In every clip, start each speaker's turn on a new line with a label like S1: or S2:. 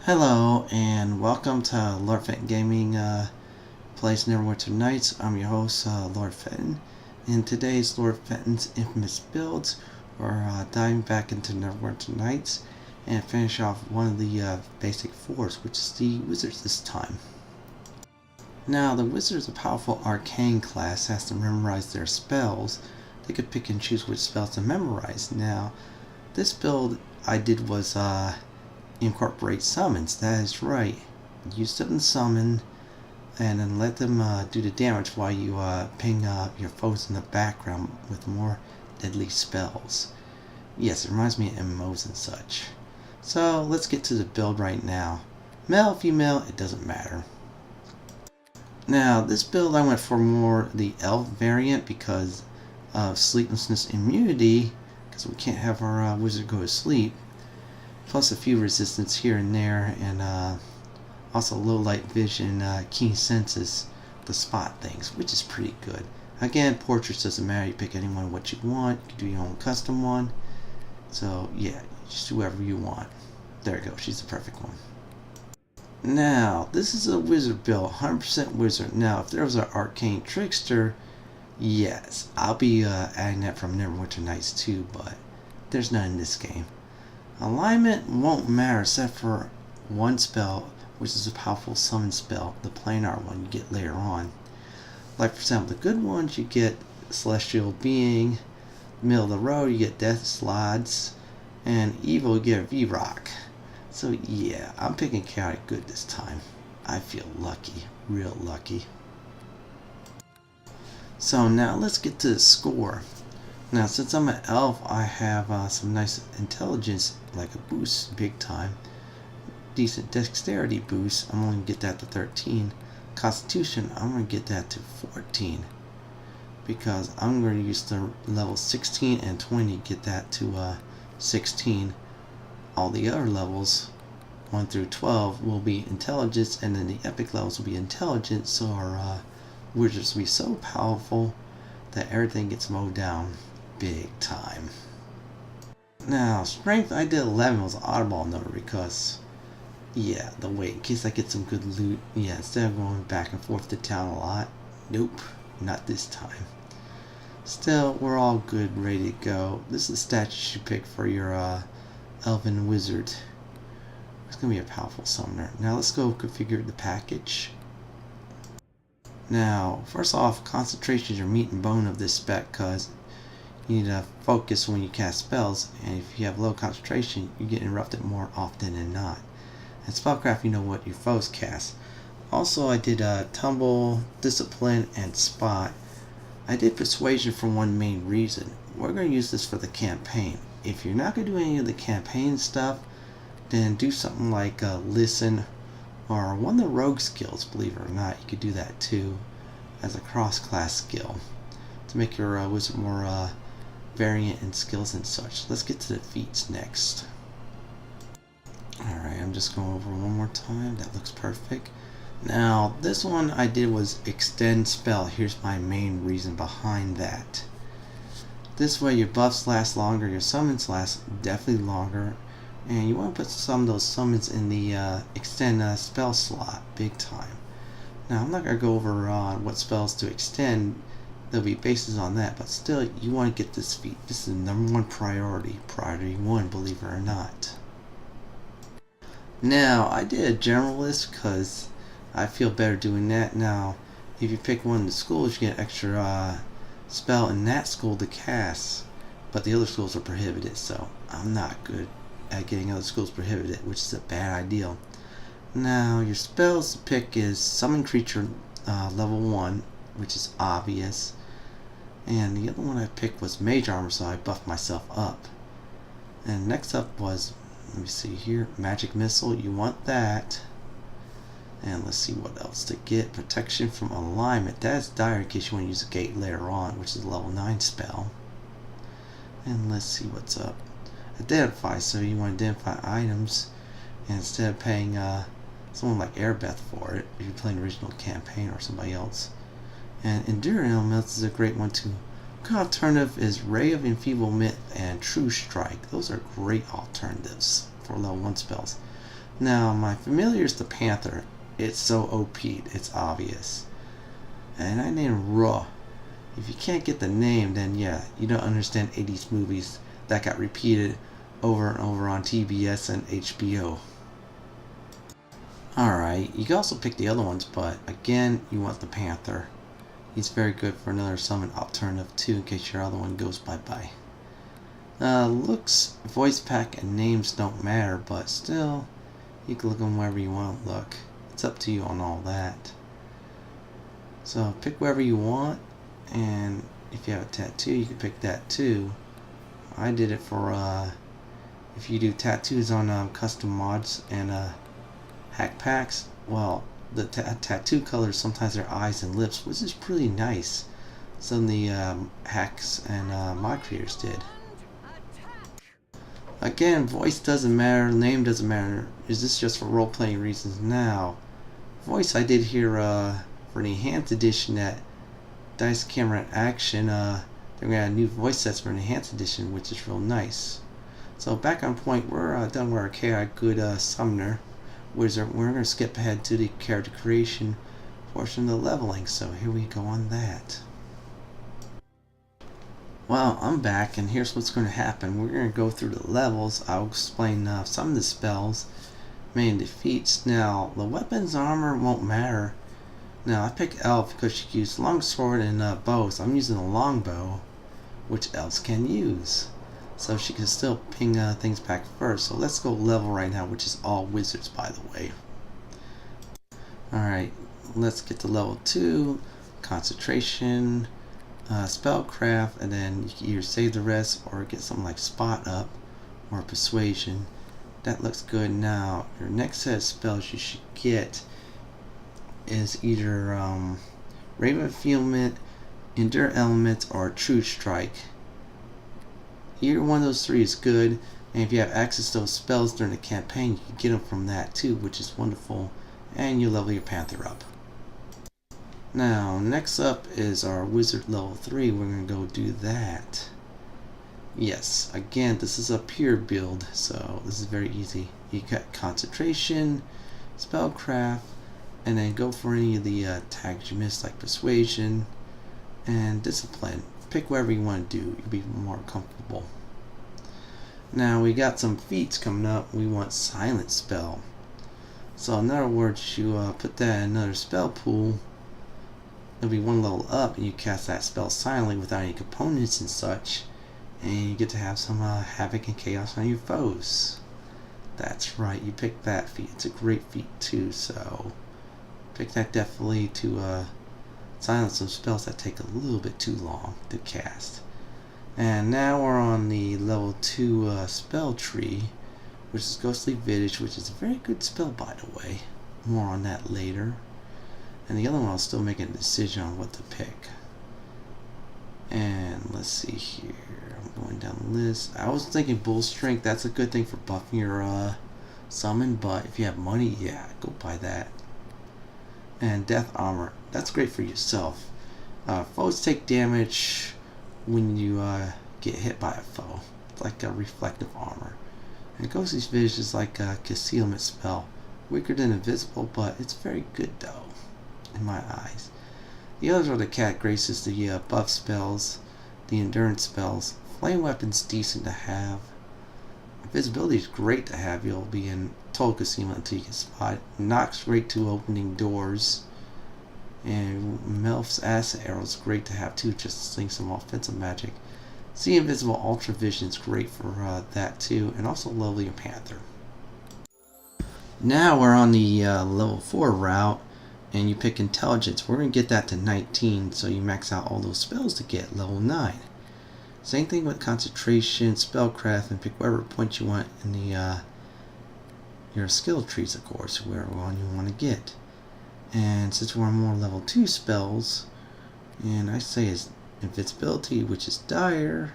S1: Hello and welcome to Lord Fenton Gaming plays Neverwinter Nights. I'm your host, Lord Fenton. In today's Lord Fenton's Infamous builds, we're diving back into Neverwinter Nights and finish off one of the basic fours, which is the Wizards this time. Now, the Wizard is a powerful arcane class, has to memorize their spells. They could pick and choose which spells to memorize. Now, this build I did was incorporate summons. That is right. Use them to summon and then let them do the damage while you ping your foes in the background with more deadly spells. Yes, it reminds me of MMOs and such. So let's get to the build right now. Male, female, it doesn't matter. Now this build I went for more the elf variant because of sleeplessness immunity, because we can't have our wizard go to sleep. Plus a few resistance here and there, and also low light vision, keen senses to spot things, which is pretty good. Again, portraits doesn't matter, you pick anyone what you want, you can do your own custom one. So yeah, just whoever you want. There you go, she's the perfect one. Now, this is a wizard build, 100% wizard. Now, if there was an arcane trickster, yes, I'll be adding that from Neverwinter Nights too, but there's none in this game. Alignment won't matter except for one spell, which is a powerful summon spell, the planar one you get later on. Like for example, the good ones you get Celestial Being, middle of the road you get Death Slides, and evil you get V-Rock. So yeah, I'm picking chaotic good this time. I feel lucky, real lucky. So now let's get to the score. Now, since I'm an elf, I have some nice intelligence, like a boost, big time. Decent dexterity boost, I'm going to get that to 13. Constitution, I'm going to get that to 14. Because I'm going to use the level 16 and 20 to get that to 16. All the other levels, 1 through 12, will be intelligence, and then the epic levels will be intelligence, so our wizards will be so powerful that everything gets mowed down. Big time. Now, strength I did 11 was an oddball number because, yeah, the weight, in case I get some good loot. Yeah, instead of going back and forth to town a lot, nope, not this time. Still, we're all good, ready to go. This is the stat you should pick for your elven wizard. It's gonna be a powerful summoner. Now let's go configure the package. Now, first off, concentration is your meat and bone of this spec, because you need to focus when you cast spells, and if you have low concentration, you get interrupted more often than not. And spellcraft, you know what your foes cast. Also, I did tumble, discipline, and spot. I did persuasion for one main reason. We're going to use this for the campaign. If you're not going to do any of the campaign stuff, then do something like listen, or one of the rogue skills, believe it or not. You could do that too as a cross-class skill to make your wizard more variant in skills and such. Let's get to the feats next. Alright, I'm just going over one more time. That looks perfect. Now, this one I did was extend spell. Here's my main reason behind that. This way your buffs last longer, your summons last definitely longer, and you want to put some of those summons in the extend spell slot, big time. Now, I'm not going to go over what spells to extend. There'll be bases on that, but still, you want to get this feat. This is the #1 priority. Priority 1, believe it or not. Now, I did a generalist because I feel better doing that. Now, if you pick one of the schools, you get an extra spell in that school to cast, but the other schools are prohibited, so I'm not good at getting other schools prohibited, which is a bad idea. Now, your spells to pick is Summon Creature level 1, which is obvious. And the other one I picked was Mage Armor, so I buffed myself up. And next up was, let me see here, Magic Missile, you want that. And let's see what else to get. Protection from Alignment, that's dire in case you want to use a gate later on, which is a level 9 spell. And let's see what's up. Identify, so you want to identify items, and instead of paying someone like Airbeth for it, if you're playing original campaign or somebody else. And Enduring Elements is a great one too. Good alternative is Ray of Enfeeblement and True Strike. Those are great alternatives for level 1 spells. Now, my familiar is the Panther. It's so OP'd, it's obvious. And I named Raw. If you can't get the name, then yeah, you don't understand 80s movies that got repeated over and over on TBS and HBO. Alright, you can also pick the other ones, but again, you want the Panther. He's very good for another summon alternative too, in case your other one goes bye-bye. Looks, voice pack, and names don't matter, but still, you can look them wherever you want to look. It's up to you on all that. So pick wherever you want, and if you have a tattoo, you can pick that too. I did it for, if you do tattoos on custom mods and hack packs, well, the tattoo colors sometimes are eyes and lips, which is pretty nice. Some of the hacks and mod creators did. Again, voice doesn't matter, name doesn't matter. Is this just for role-playing reasons? Now, voice I did here for the Enhanced Edition at Dice Camera Action. They're going to have new voice sets for an Enhanced Edition, which is real nice. So back on point, we're done with our KI Good Summoner Wizard. We're going to skip ahead to the character creation portion of the leveling. So here we go on that. Well, I'm back, and here's what's going to happen. We're going to go through the levels. I'll explain some of the spells, mainly defeats. Now, the weapons armor won't matter. Now, I picked Elf because she used longsword and bows. I'm using a longbow, which elves can use. So she can still ping things back first. So let's go level right now, which is all wizards, by the way. Alright, let's get to level 2. Concentration. Spellcraft, and then you can either save the rest or get something like Spot Up or Persuasion. That looks good. Now, your next set of spells you should get is either Raven Fulfillment, Endure Elements, or True Strike. Either one of those three is good, and if you have access to those spells during the campaign, you can get them from that too, which is wonderful, and you level your Panther up. Now, next up is our Wizard level 3. We're going to go do that. Yes, again, this is a pure build, so this is very easy. You got Concentration, Spellcraft, and then go for any of the tags you missed, like Persuasion and Discipline. Pick whatever you want to do, you'll be more comfortable. Now, we got some feats coming up. We want Silent Spell. So, in other words, you put that in another spell pool. It'll be one level up, and you cast that spell silently without any components and such, and you get to have some havoc and chaos on your foes. That's right, you picked that feat. It's a great feat too, so pick that definitely to silence some spells that take a little bit too long to cast. And now we're on the level 2 spell tree, which is Ghostly Visage, which is a very good spell, by the way. More on that later. And the other one, I'll still make a decision on what to pick. And let's see here. I'm going down the list. I was thinking Bull Strength. That's a good thing for buffing your summon. But if you have money, yeah, go buy that. And Death Armor. That's great for yourself. Foes take damage when you get hit by a foe. It's like a reflective armor. And Ghostly Visage is like a concealment spell. Weaker than Invisible, but it's very good though, in my eyes. The others are the Cat Graces, the buff spells, the endurance spells. Flame Weapon's decent to have. Invisibility is great to have. You'll be in total concealment until you get spotted. Knocks great to opening doors. And Melf's Acid Arrow is great to have too, just to sling some offensive magic. See Invisible Ultra Vision is great for that too, and also level your Panther. Now we're on the level 4 route, and you pick Intelligence. We're going to get that to 19, so you max out all those spells to get level 9. Same thing with Concentration, Spellcraft, and pick whatever point you want in the your skill trees, of course, wherever one you want to get. And since we're on more level 2 spells, and I say is Invincibility, which is dire,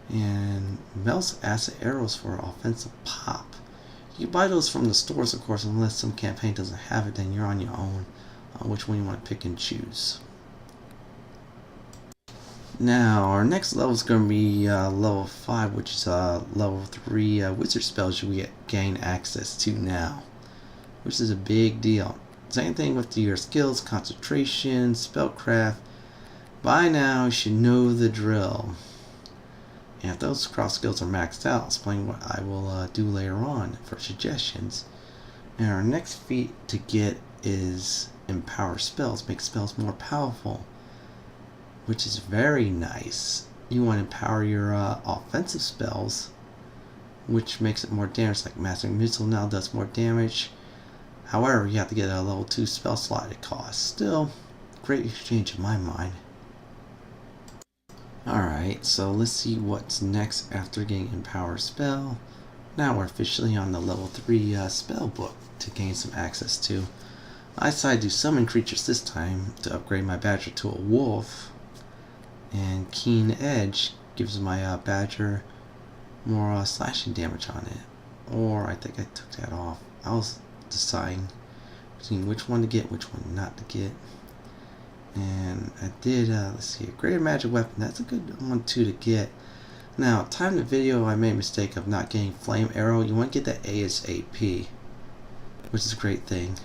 S1: and Mel's Acid Arrows for offensive pop. You buy those from the stores, of course, unless some campaign doesn't have it, then you're on your own on which one you want to pick and choose. Now, our next level is going to be level 5, which is level 3 wizard spells you gain access to now. which is a big deal. Same thing with your skills, concentration, spellcraft. By now, you should know the drill. And if those cross skills are maxed out, I'll explain what I will do later on for suggestions. And our next feat to get is empower spells, make spells more powerful, which is very nice. You want to empower your offensive spells, which makes it more damage, like Master Missile now does more damage. However, you have to get a level 2 spell slot it costs. Still, great exchange in my mind. Alright, so let's see what's next after getting Empower Spell. Now we're officially on the level 3 spell book to gain some access to. I decided to summon creatures this time to upgrade my Badger to a Wolf. And Keen Edge gives my Badger more slashing damage on it. Or I think I took that off. I was deciding between which one to get, which one not to get. And I did, let's see, a greater magic weapon. That's a good one too to get. Now, time the video, I made a mistake of not getting flame arrow. You want to get that ASAP, which is a great thing.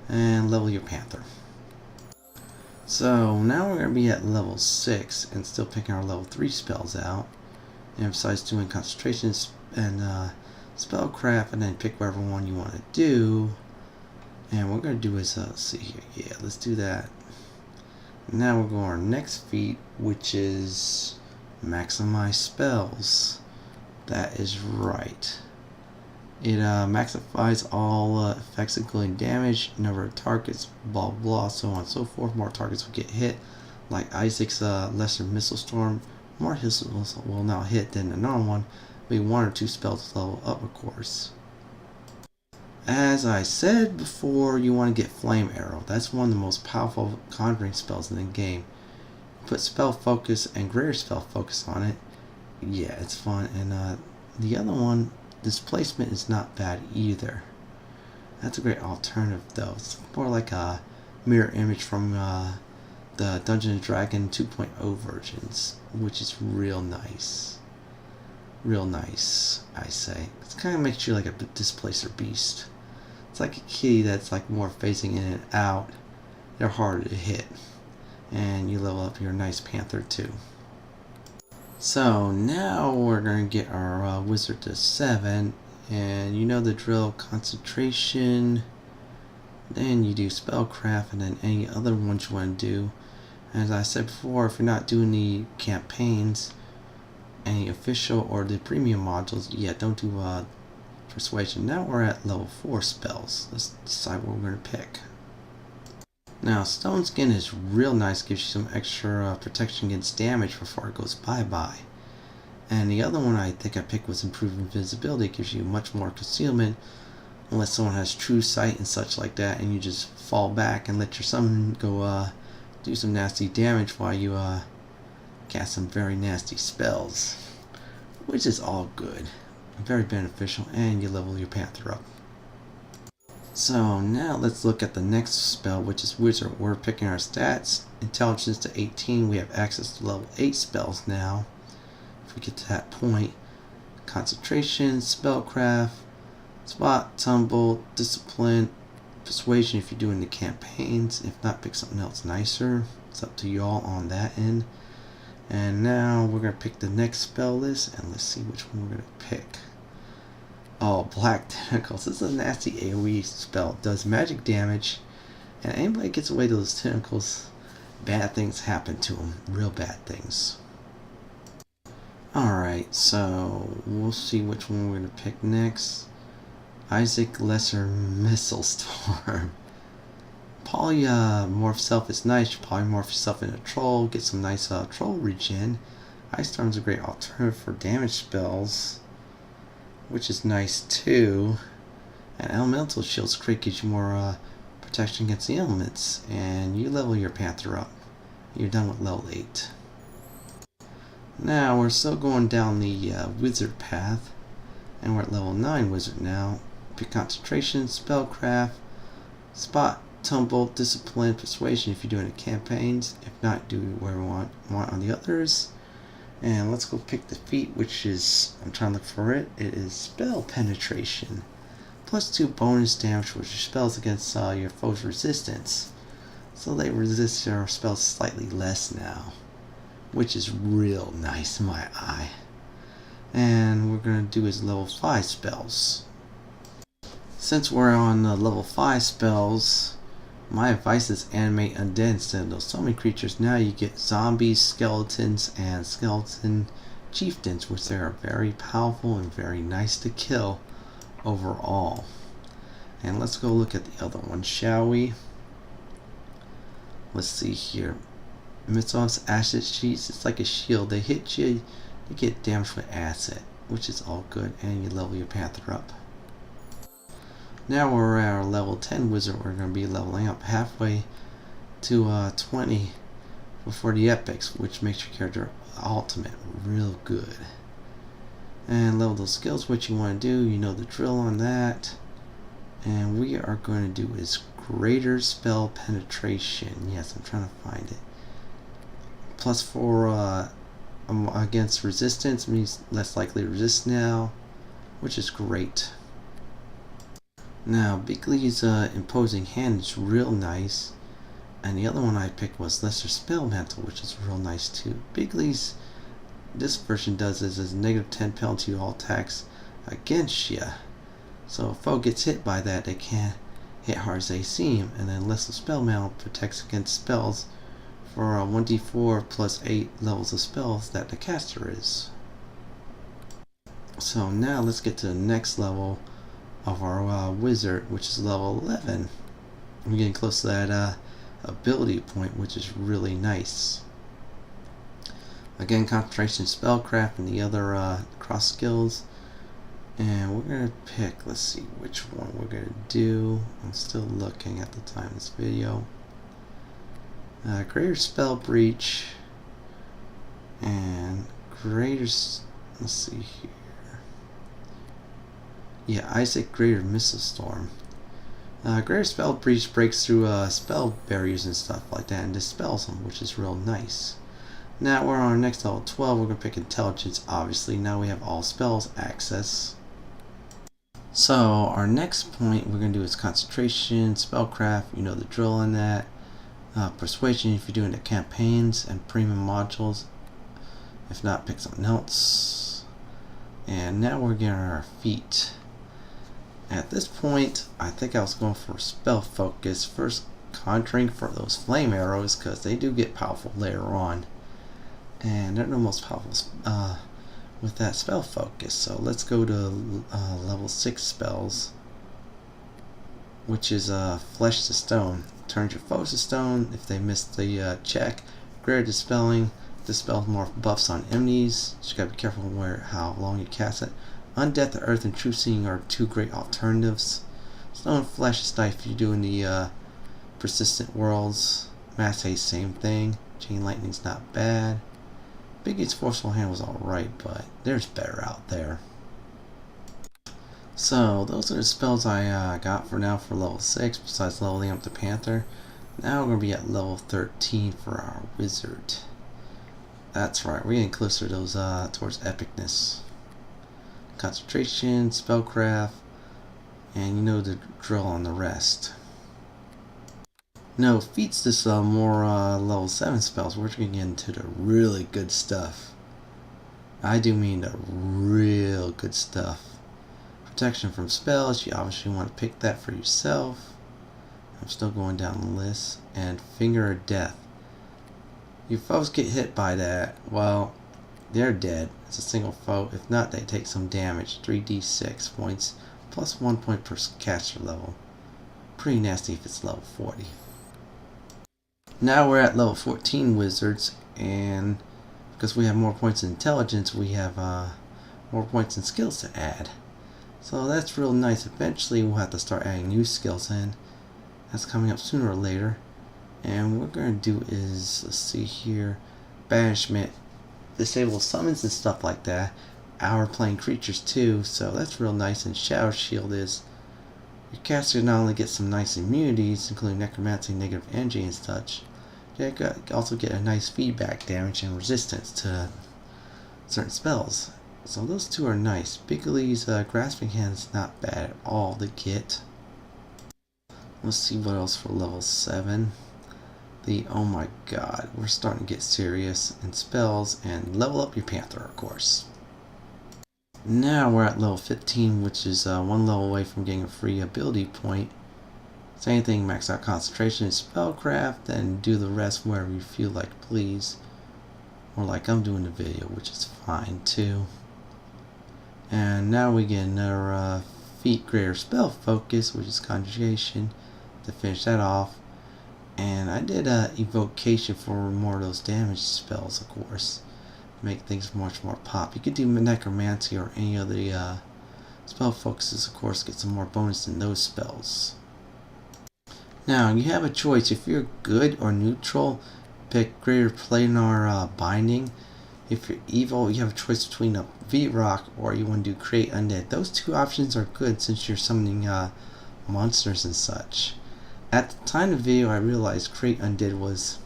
S1: And level your panther. So now we're going to be at level 6 and still picking our level 3 spells out. And besides doing concentration and spellcraft, and then pick whatever one you want to do. And what we're going to do is, let's see here, yeah, let's do that. Now we're going to our next feat, which is maximize spells. That is right. It maximifies all effects including damage, number of targets, blah blah, so on and so forth. More targets will get hit, like Isaac's lesser missile storm. More missiles will now hit than the normal one. Maybe 1 or 2 spells level up, of course. As I said before, you want to get Flame Arrow. That's one of the most powerful conjuring spells in the game. Put Spell Focus and Greater Spell Focus on it. Yeah, it's fun. And the other one, Displacement, is not bad either. That's a great alternative though. It's more like a mirror image from the Dungeons & Dragons 2.0 versions, which is real nice. Real nice, I say. It kind of makes you like a displacer beast. It's like a kitty that's like more phasing in and out. They're harder to hit. And you level up your nice panther too. So now we're going to get our wizard to 7. And you know the drill, concentration. Then you do spellcraft and then any other ones you want to do. As I said before, if you're not doing the campaigns, any official or the premium modules, yeah, don't do persuasion. Now we're at level 4 spells. Let's decide what we're going to pick. Now, Stone Skin is real nice, gives you some extra protection against damage before it goes bye-bye. And the other one I think I picked was Improved Invisibility. It gives you much more concealment, unless someone has true sight and such like that, and you just fall back and let your summon go do some nasty damage while you cast some very nasty spells, which is all good, very beneficial, and you level your panther up. So now let's look at the next spell, which is Wizard. We're picking our stats. Intelligence to 18. We have access to level 8 spells now. If we get to that point. Concentration, Spellcraft, Spot, Tumble, Discipline, Persuasion if you're doing the campaigns. If not, pick something else nicer. It's up to y'all on that end. And now we're going to pick the next spell list, and let's see which one we're going to pick. Oh, Black Tentacles. This is a nasty AoE spell. It does magic damage, and anybody gets away to those tentacles, bad things happen to them. Real bad things. Alright, so we'll see which one we're going to pick next. Isaac Lesser Missile Storm. Polymorph self is nice. You polymorph yourself into a troll, get some nice troll regen. Ice Storm's a great alternative for damage spells, which is nice too. And Elemental Shield's great, gives you more protection against the elements. And you level your panther up. You're done with level 8. Now we're still going down the wizard path, and we're at level 9 wizard now. Pick concentration, spellcraft, spot, tumble, discipline, persuasion if you're doing the campaigns. If not, do whatever you want on the others. And let's go pick the feat, which is, I'm trying to look for it. It is spell penetration. +2 bonus damage with your spells against your foe's resistance. So they resist your spells slightly less now, which is real nice in my eye. And we're going to do his level 5 spells. Since we're on level 5 spells, my advice is animate undead instead of those summon creatures. Now you get zombies, skeletons, and skeleton chieftains, which they are very powerful and very nice to kill overall. And let's go look at the other one, shall we? Let's see here. Mitzvah's acid sheets, it's like a shield. They hit you, you get damage with acid, which is all good, and you level your panther up. Now we're at our level 10 wizard. We're going to be leveling up halfway to 20 before the epics, which makes your character ultimate real good. And level those skills, what you want to do, you know the drill on that. And we are going to do is greater spell penetration. Yes, I'm trying to find it. +4 against resistance, means less likely to resist now, which is great. Now, Bigley's imposing hand is real nice, and the other one I picked was Lesser Spell Mantle, which is real nice too. Bigley's, this version does is a -10 penalty to all attacks against you. So if a foe gets hit by that, they can't hit hard as they seem. And then Lesser Spell Mantle protects against spells for 1d4 + 8 levels of spells that the caster is. So now let's get to the next level of our wizard, which is level 11. We're getting close to that ability point, which is really nice. Again, concentration, spellcraft, and the other cross skills. And we're gonna pick, let's see which one we're gonna do. I'm still looking at the time of this video. Greater spell breach and greater, let's see here. Yeah, Isaac Greater Missile Storm. Greater Spell Breach breaks through spell barriers and stuff like that and dispels them, which is real nice. Now we're on our next level 12. We're going to pick Intelligence, obviously. Now we have all spells access. So our next point we're going to do is Concentration, Spellcraft, you know the drill on that. Persuasion if you're doing the campaigns, and premium modules. If not, pick something else. And now we're getting our feat. At this point, I think I was going for spell focus. First, conjuring for those flame arrows, because they do get powerful later on. And they're the most powerful with that spell focus. So let's go to level 6 spells, which is Flesh to Stone. Turns your foes to stone if they miss the check. Greater Dispelling. Dispels more buffs on enemies. Just gotta be careful how long you cast it. Undeath, Earth, and True Seeing are two great alternatives. Stone Flesh is nice if you're doing the persistent worlds. Mass Haste, same thing. Chain Lightning's not bad. Biggie's Forceful Hand was alright, but there's better out there. So those are the spells I got for now for level 6, besides leveling up the Panther. Now we're going to be at level 13 for our Wizard. That's right, we're getting closer to those towards epicness. Concentration, Spellcraft, and you know the drill on the rest. Now, Feats this more level 7 spells. We're going to get into the really good stuff. I do mean the real good stuff. Protection from spells, you obviously want to pick that for yourself. I'm still going down the list. And Finger of Death. Your foes get hit by that, well, they're dead. It's a single foe. If not, they take some damage. 3d6 points, plus 1 point per caster level. Pretty nasty if it's level 40. Now we're at level 14 wizards, and because we have more points in intelligence, we have more points in skills to add. So that's real nice. Eventually we'll have to start adding new skills in. That's coming up sooner or later. And what we're going to do is, let's see here, Banishment. Disable summons and stuff like that. Hour playing creatures too, so that's real nice. And Shadow Shield is, your caster not only gets some nice immunities, including necromancy, negative energy and such, you also get a nice feedback damage and resistance to certain spells. So those two are nice. Bigley's Grasping Hand is not bad at all to get. Let's see what else for level 7. Oh my god, we're starting to get serious in spells, and level up your Panther, of course. Now we're at level 15, which is one level away from getting a free ability point. Same thing, max out concentration and spellcraft, then do the rest wherever you feel like, please. Or like I'm doing the video, which is fine too. And now we get another feat greater spell focus, which is conjugation, to finish that off. And I did evocation for more of those damage spells, of course, make things much more pop. You could do necromancy or any of the spell focuses, of course, get some more bonus in those spells. Now you have a choice. If you're good or neutral, pick greater planar binding. If you're evil, you have a choice between a V-Rock or you want to do create undead. Those two options are good since you're summoning monsters and such. At the time of the video, I realized create undead was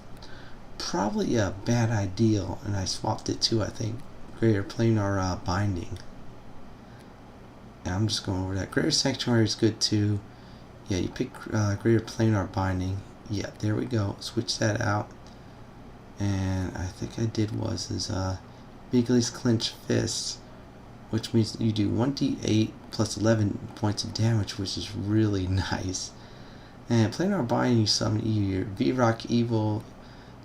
S1: probably a bad idea, and I swapped it to, I think, greater planar binding. And I'm just going over that. Greater sanctuary is good too. Yeah, you pick greater planar binding. Yeah, there we go. Switch that out. And I think I did is Bigley's clenched fist, which means you do 1d8 plus 11 points of damage, which is really nice. And planar binding, you summon either V-Rock Evil,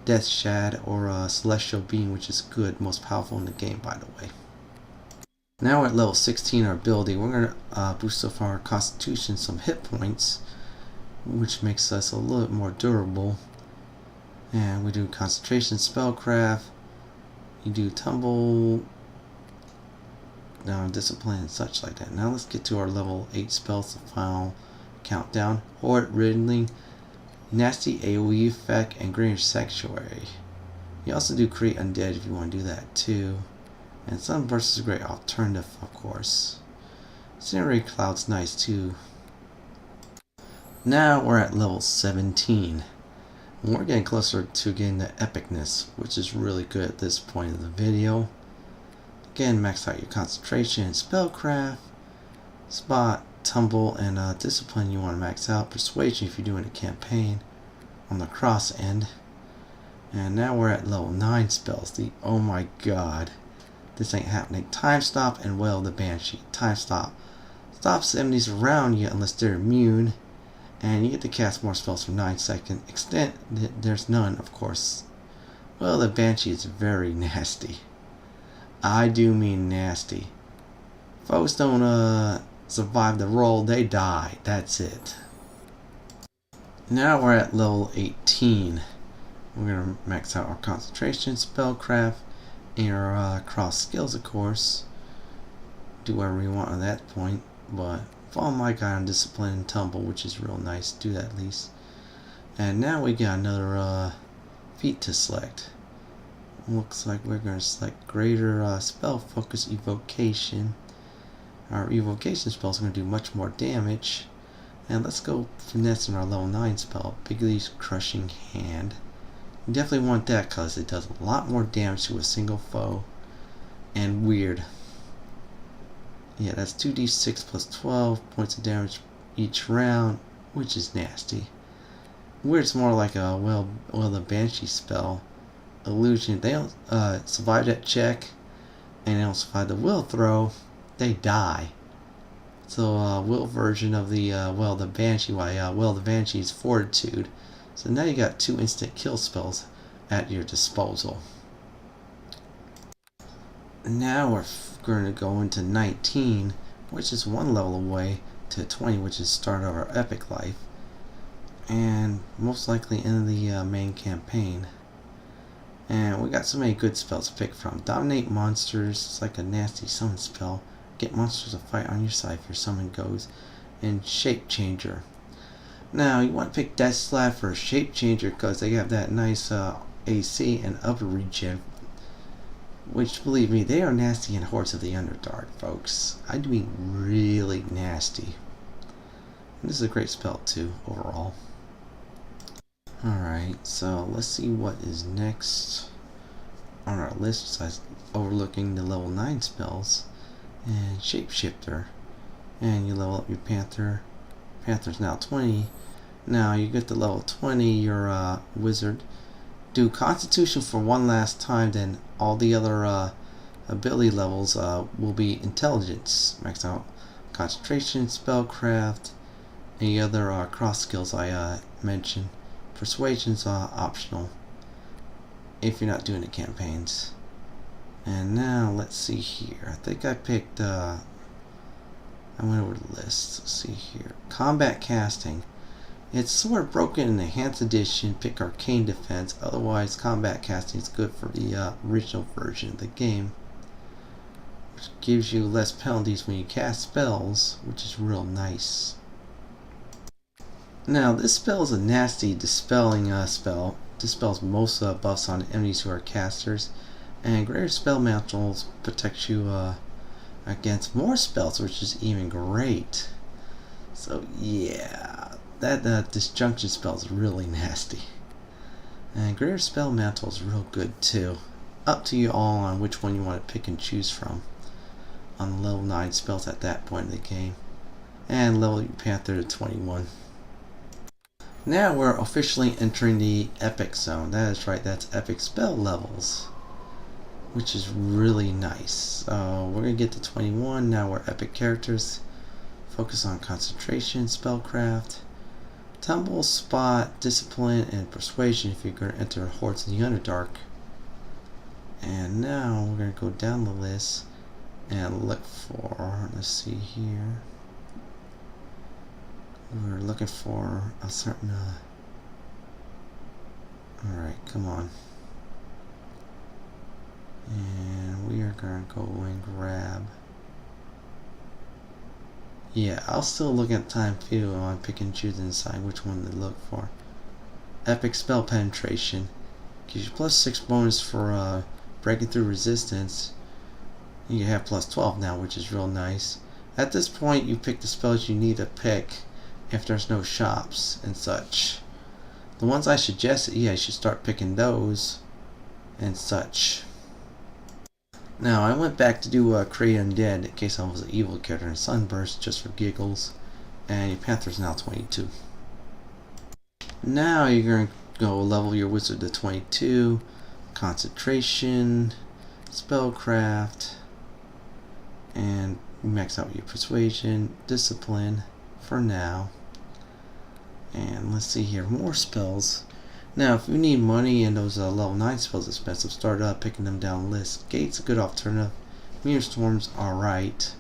S1: Death Shad, or Celestial Being, which is good, most powerful in the game, by the way. Now we're at level 16, our ability. We're going to boost up our Constitution some hit points, which makes us a little bit more durable. And we do concentration, spellcraft. You do tumble down, discipline, and such like that. Now let's get to our level 8 spells, the final countdown. Horde, Riddling, Nasty AoE effect, and Greater Sanctuary. You also do create undead if you want to do that too. And Sunburst is a great alternative, of course. Scenery Cloud's nice too. Now we're at level 17. And we're getting closer to getting the epicness, which is really good at this point of the video. Again, max out your concentration and spellcraft, spot, tumble, and discipline you want to max out. Persuasion if you're doing a campaign on the cross end. And now we're at level 9 spells. Oh my god, this ain't happening. Time Stop and Wail of the Banshee. Time Stop stops enemies around you unless they're immune, and you get to cast more spells for 9 seconds. Extent, there's none, of course. Well, the Banshee is very nasty. I do mean nasty. Foes don't survive the roll, they die. That's it. Now we're at level 18. We're going to max out our concentration, spellcraft, and our cross skills, of course. Do whatever you want on that point, but follow my guide on discipline and tumble, which is real nice. Do that at least. And now we got another feat to select. Looks like we're going to select greater spell focus evocation. Our evocation spell is going to do much more damage. And let's go finesse in our level 9 spell, Bigley's Crushing Hand. You definitely want that because it does a lot more damage to a single foe. And weird. Yeah, that's 2d6 plus 12 points of damage each round, which is nasty. Weird's more like a the Banshee spell. Illusion, they don't survive that check, and they don't survive the will throw, they die. So will version of the the Banshee, the Banshee is Fortitude. So now you got 2 instant kill spells at your disposal. Now we're going to go into 19, which is 1 level away, to 20, which is start of our epic life, and most likely end of the main campaign. And we got so many good spells to pick from. Dominate monsters, it's like a nasty summon spell. Get monsters to fight on your side if your summon goes. And Shape Changer. Now you want to pick Death Slab for a Shape Changer because they have that nice AC and upper regen. Which, believe me, they are nasty in Hordes of the Underdark, folks. I mean really nasty. And this is a great spell too, overall. Alright, so let's see what is next on our list besides overlooking the level 9 spells, and Shapeshifter. And you level up your Panther. Panther's now 20. Now you get to level 20, your wizard. Do Constitution for one last time, then all the other ability levels will be Intelligence. Max out Concentration, Spellcraft, any other cross skills I mentioned. Persuasion's optional if you're not doing the campaigns. And now let's see here. I think I picked I went over the list. Let's see here. Combat casting. It's sort of broken in the Enhanced Edition. Pick Arcane Defense. Otherwise, combat casting is good for the original version of the game, which gives you less penalties when you cast spells, which is real nice. Now, this spell is a nasty dispelling spell. Dispels most buffs on enemies who are casters, and Greater Spell Mantles protects you against more spells, which is even great. So yeah, that disjunction spell is really nasty. And Greater Spell Mantle is real good too. Up to you all on which one you want to pick and choose from on the level 9 spells at that point in the game. And level your Panther to 21. Now we're officially entering the Epic Zone. That is right, that's Epic Spell levels, which is really nice. So we're going to get to 21. Now we're Epic Characters. Focus on Concentration, Spellcraft, Tumble, Spot, Discipline, and Persuasion if you're going to enter Hordes in the Underdark. And now we're going to go down the list and look for, let's see here, we're looking for a certain, alright, come on. And we are going to go and grab, yeah, I'll still look at time field while I'm picking and choosing and decide which one to look for. Epic Spell Penetration gives you +6 bonus for breaking through resistance. You have +12 now, which is real nice. At this point, you pick the spells you need to pick if there's no shops and such. The ones I suggest, yeah, you should start picking those and such. Now, I went back to do Create Undead in case I was an evil character in Sunburst just for giggles. And your Panther's now 22. Now you're going to go level your wizard to 22. Concentration, Spellcraft, and max out your Persuasion, Discipline for now. And let's see here, more spells. Now, if you need money and those level 9 spells are expensive, start picking them down the list. Gate's a good alternative. Mirror Storm's alright.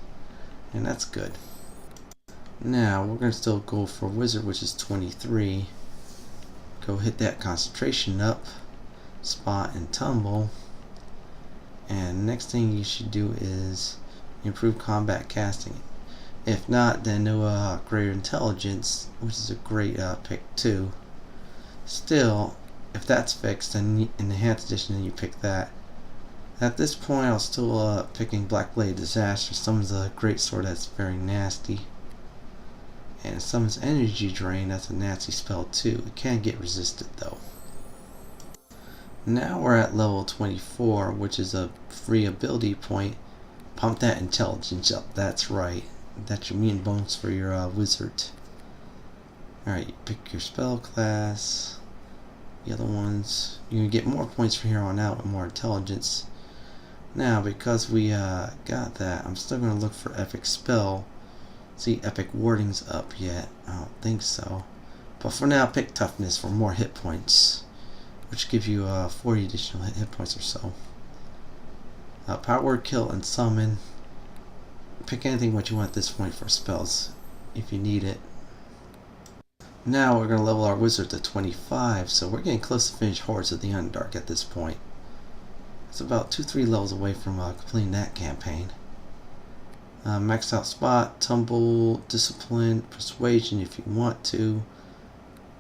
S1: And that's good. Now, we're going to still go for Wizard, which is 23. Go hit that Concentration up. Spot and Tumble. And next thing you should do is improve combat casting. If not, then do Greater Intelligence, which is a great pick too. Still, if that's fixed, then in the Enhanced Edition, then you pick that. At this point, I was still picking Black Blade Disaster. Summons a great sword that's very nasty. And summons Energy Drain, that's a nasty spell too. It can get resisted though. Now we're at level 24, which is a free ability point. Pump that Intelligence up, that's right. That's your mutant bonus for your wizard. Alright, you pick your spell class. The other ones, you can get more points from here on out with more intelligence. Now, because we got that, I'm still going to look for Epic Spell. See, Epic Warding's up yet? I don't think so. But for now, pick Toughness for more hit points, which gives you 40 additional hit points or so. Power Word, Kill, and Summon. Pick anything what you want at this point for spells, if you need it. Now we're going to level our wizard to 25, so we're getting close to finish Hordes of the Underdark at this point. It's about 2-3 levels away from completing that campaign. Maxed out Spot, Tumble, Discipline, Persuasion if you want to.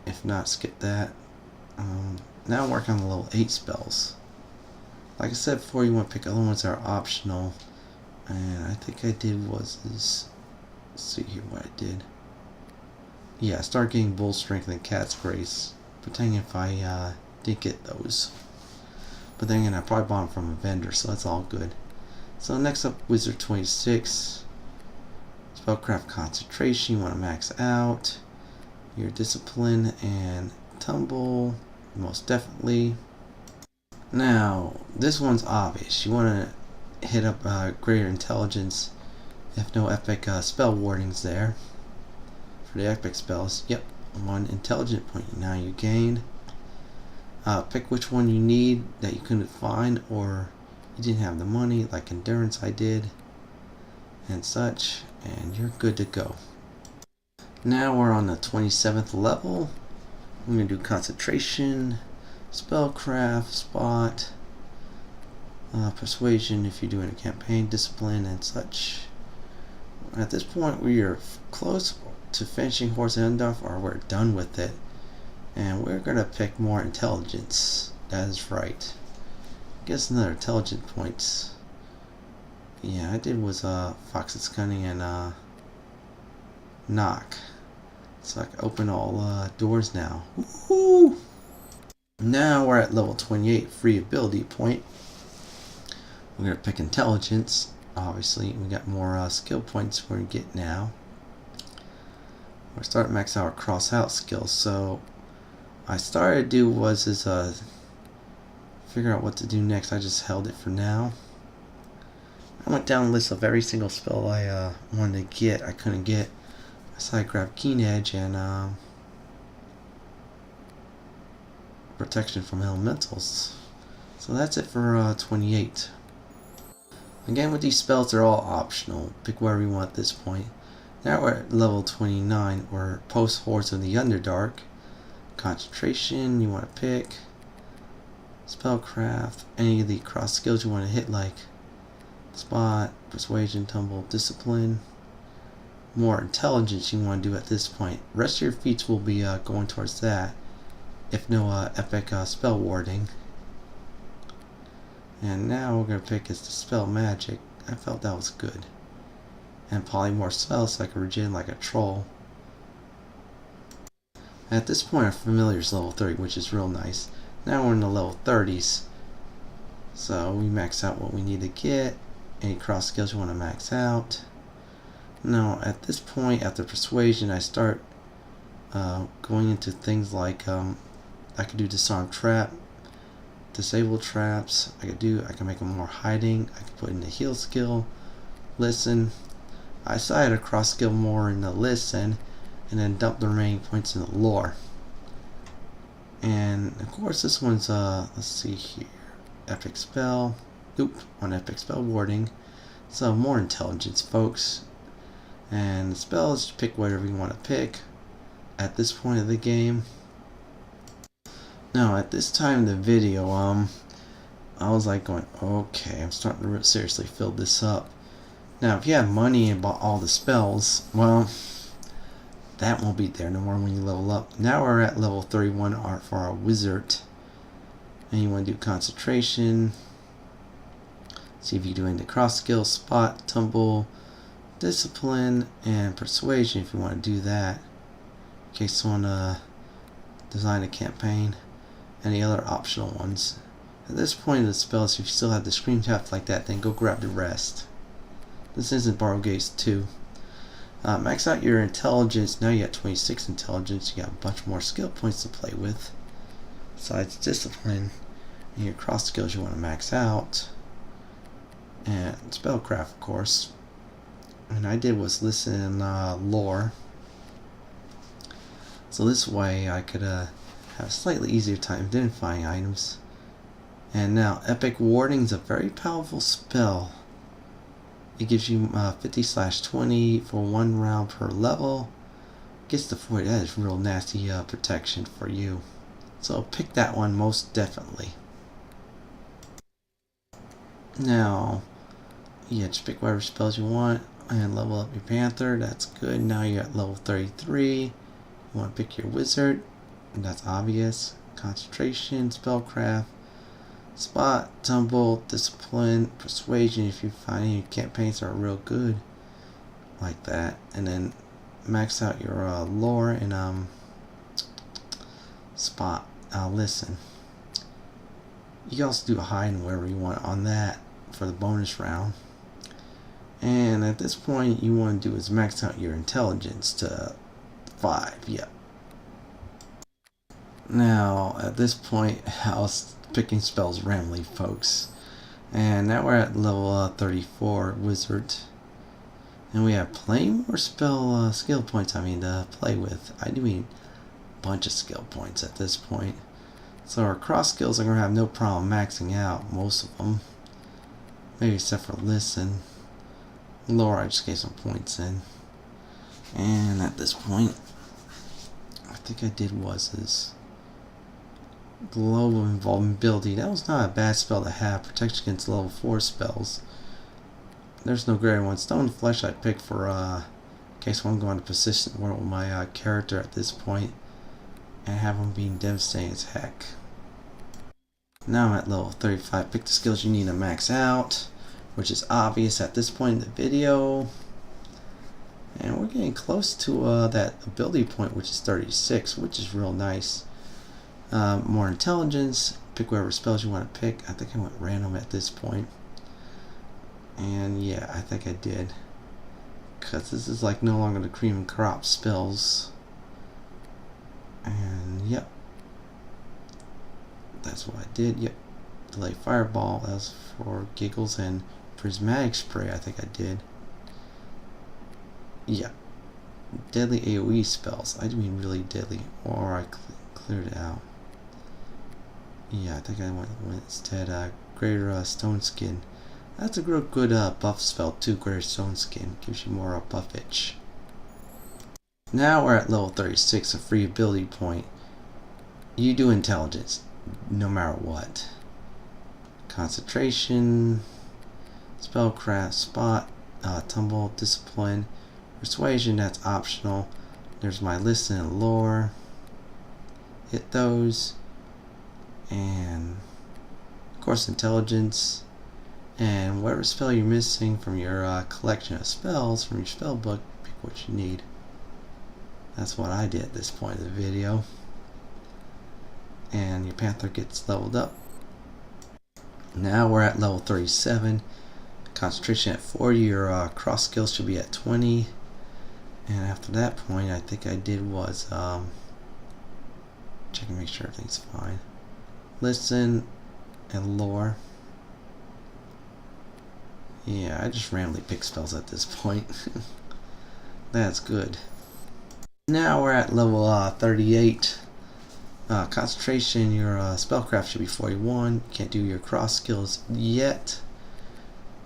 S1: If not, skip that. Now I'm working on the level 8 spells. Like I said before, you want to pick other ones that are optional. And I think I did was this. Let's see here what I did. Yeah, I started getting Bull Strength and Cat's Grace. Pretending if I did get those. But then again, I probably bought them from a vendor, so that's all good. So next up, Wizard 26. Spellcraft concentration, you want to max out. Your discipline and tumble, most definitely. Now, this one's obvious. You want to hit up greater intelligence if no epic spell wardings there. For the epic spells, yep, 1 intelligent point now you gain. Pick which one you need that you couldn't find or you didn't have the money, like endurance I did and such, and you're good to go. Now we're on the 27th level. I'm going to do concentration, spellcraft, spot, persuasion if you're doing a campaign, discipline and such. At this point we are close to finishing Horse and Undorf, or we're done with it. And we're going to pick more intelligence. That is right. Guess another intelligent points. Yeah, I did was Fox's Cunning and Knock. So I can open all doors now. Woohoo! Now we're at level 28, free ability point. We're going to pick intelligence. Obviously, we got more skill points we're going to get now. We're starting to max out our cross out skills. So I started to do was figure out what to do next. I just held it for now. I went down the list of every single spell I wanted to get. I couldn't get. So I grabbed Keen Edge and protection from elementals. So that's it for 28. Again, with these spells, they're all optional. Pick whatever you want at this point. Now we're at level 29. We're post Hordes of the Underdark. Concentration, you want to pick. Spellcraft, any of the cross skills you want to hit, like spot, persuasion, tumble, discipline. More intelligence you want to do at this point. Rest of your feats will be going towards that, if no epic spell warding. And now we're going to pick is the spell magic. I felt that was good. And polymorph spells so I can regen like a troll. At this point our familiar is level 30, which is real nice. Now we're in the level 30s. So we max out what we need to get. Any cross skills you want to max out. Now at this point, after persuasion, I start going into things like I could do disarm trap, disable traps. I can make them more hiding. I can put in the heal skill, listen. I decided to cross skill more in the listen, and then dump the remaining points in the lore. And of course this one's let's see here, epic spell. On epic spell warding. So more intelligence, folks. And the spells, just pick whatever you want to pick at this point of the game. Now at this time in the video, I was like going, okay, I'm starting to seriously fill this up. Now if you have money and bought all the spells, well, that won't be there no more when you level up. Now we're at level 31 for our wizard. And you want to do concentration. See if you're doing the cross skill, spot, tumble, discipline, and persuasion if you want to do that. In case you want to design a campaign. Any other optional ones. At this point in the spells, if you still have the screen tap like that, then go grab the rest. This isn't Borrow Gates 2. Max out your intelligence. Now you got 26 intelligence. You got a bunch more skill points to play with. Besides discipline. And your cross skills you want to max out. And spellcraft, of course. And I did was listen lore. So this way I could have a slightly easier time identifying items. And now epic warding is a very powerful spell. It gives you 50/20 for 1 round per level. Gets to 40. That is real nasty protection for you. So pick that one most definitely. Now, yeah, just pick whatever spells you want and level up your Panther. That's good. Now you're at level 33. You want to pick your Wizard. And that's obvious. Concentration, Spellcraft, Spot, Tumble, Discipline, Persuasion if you find any campaigns that are real good. Like that. And then max out your lore and Spot. Listen. You can also do high and wherever you want on that for the bonus round. And at this point, you want to do is max out your intelligence to 5. Yep. Now, at this point, I was picking spells randomly, folks. And now we're at level 34 wizard. And we have plenty more skill points, to play with. I do mean a bunch of skill points at this point. So our cross skills are going to have no problem maxing out most of them. Maybe except for listen. Lore, I just gave some points in. And at this point, I think I did is global invulnerability. That was not a bad spell to have. Protection against level 4 spells. There's no greater one. Stone Flesh I picked for in case I'm going to persistent world with my character at this point and have him being devastating as heck. Now I'm at level 35. Pick the skills you need to max out, which is obvious at this point in the video. And we're getting close to that ability point, which is 36, which is real nice. More intelligence. Pick whatever spells you want to pick. I think I went random at this point. And yeah, I think I did. Because this is like no longer the cream and crop spells. And yep. That's what I did. Yep. Delay Fireball. That was for giggles. And Prismatic Spray I think I did. Yeah. Deadly AoE spells. I mean really deadly. Or I cleared it out. Yeah, I think I went instead Greater Stone Skin. That's a real good buff spell too. Greater Stone Skin gives you more buffage. Now we're at level 36, a free ability point. You do intelligence, no matter what. Concentration, spellcraft, spot, tumble, discipline, persuasion. That's optional. There's my listen and lore. Hit those, and of course intelligence. And whatever spell you're missing from your collection of spells from your spell book, pick what you need. That's what I did at this point of the video. And your Panther gets leveled up. Now we're at level 37. Concentration at 40. Your cross skills should be at 20. And after that point, I think I did check and make sure everything's fine. Listen and lore. Yeah, I just randomly pick spells at this point. That's good. Now we're at level 38. Concentration, your spellcraft should be 41. Can't do your cross skills yet.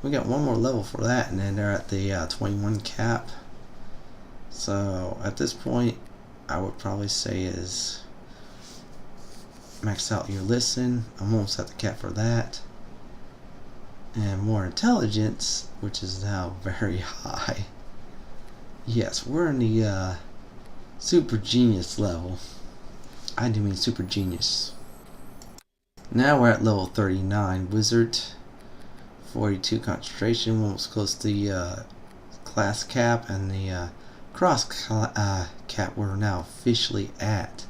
S1: We got one more level for that, and then they're at the 21 cap. So at this point, I would probably say is max out your listen. I'm almost at the cap for that. And more intelligence, which is now very high. Yes, we're in the super genius level. I do mean super genius. Now we're at level 39 wizard. 42 concentration, almost close to the class cap, and the cross cap we're now officially at,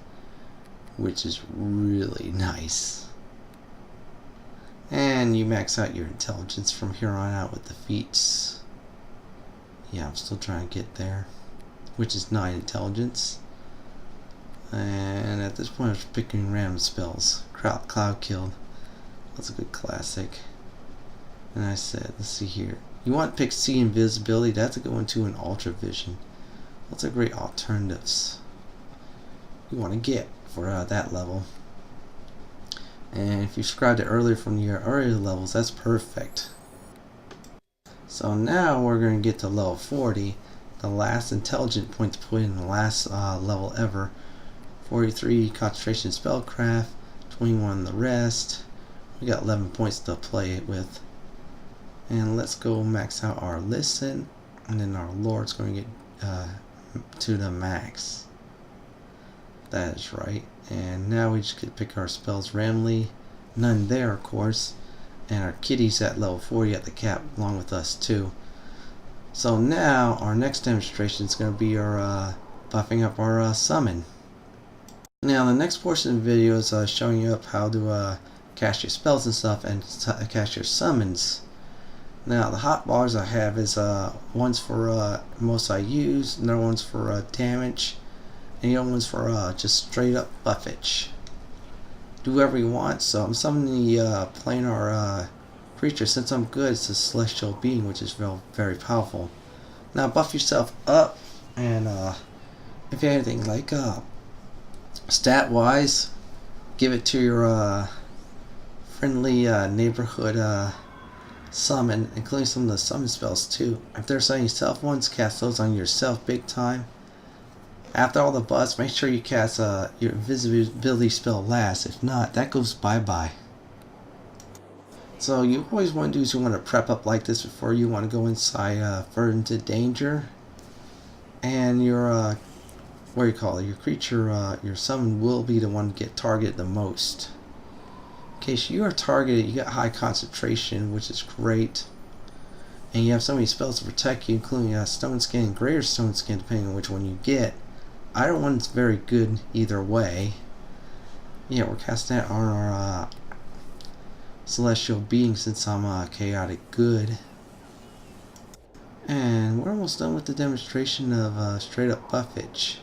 S1: which is really nice. And you max out your intelligence from here on out with the feats. Yeah, I'm still trying to get there, which is 9 intelligence. And at this point, I was picking random spells. Cloud Killed. That's a good classic. And I said, let's see here. You want to pick See Invisibility? That's a good one too, and Ultra Vision. Those are great alternatives you want to get for that level. And if you subscribed it earlier from your earlier levels, that's perfect. So now we're going to get to level 40, the last intelligent point to put in the last level ever. 43 concentration spellcraft, 21 the rest. We got 11 points to play it with. And let's go max out our listen, and then our lord's going to get to the max. That is right. And now we just get to pick our spells randomly. None there, of course. And our kitty's at level 40 at the cap, along with us too. So now our next demonstration is going to be our buffing up our summon. Now the next portion of the video is showing you up how to cast your spells and stuff and cast your summons. Now the hotbars I have is one's for most I use, another one's for damage, and the other one's for just straight up buffage. Do whatever you want. So I'm summoning the planar creature. Since I'm good, it's a celestial being, which is very powerful. Now buff yourself up, and if you have anything like stat wise, give it to your friendly neighborhood summon, including some of the summon spells too. If there's any self ones, cast those on yourself big time. After all the buffs, make sure you cast your invisibility spell last. If not, that goes bye-bye. So you always want to do is you want to prep up like this before you want to go inside further into danger. And your what do you call it? Your creature, your summon will be the one to get targeted the most. In case you are targeted, you got high concentration, which is great. And you have so many spells to protect you, including Stone Skin and Greater Stone Skin, depending on which one you get. Either one's very good either way. Yeah, we're casting that on our celestial being since I'm chaotic good. And we're almost done with the demonstration of straight up buffage.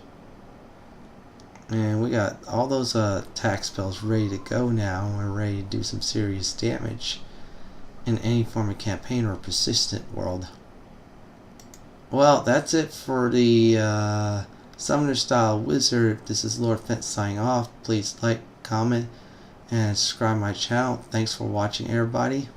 S1: And we got all those attack spells ready to go now, and we're ready to do some serious damage in any form of campaign or persistent world. Well, that's it for the Summoner Style Wizard. This is Lord Fenton signing off. Please like, comment, and subscribe my channel. Thanks for watching, everybody.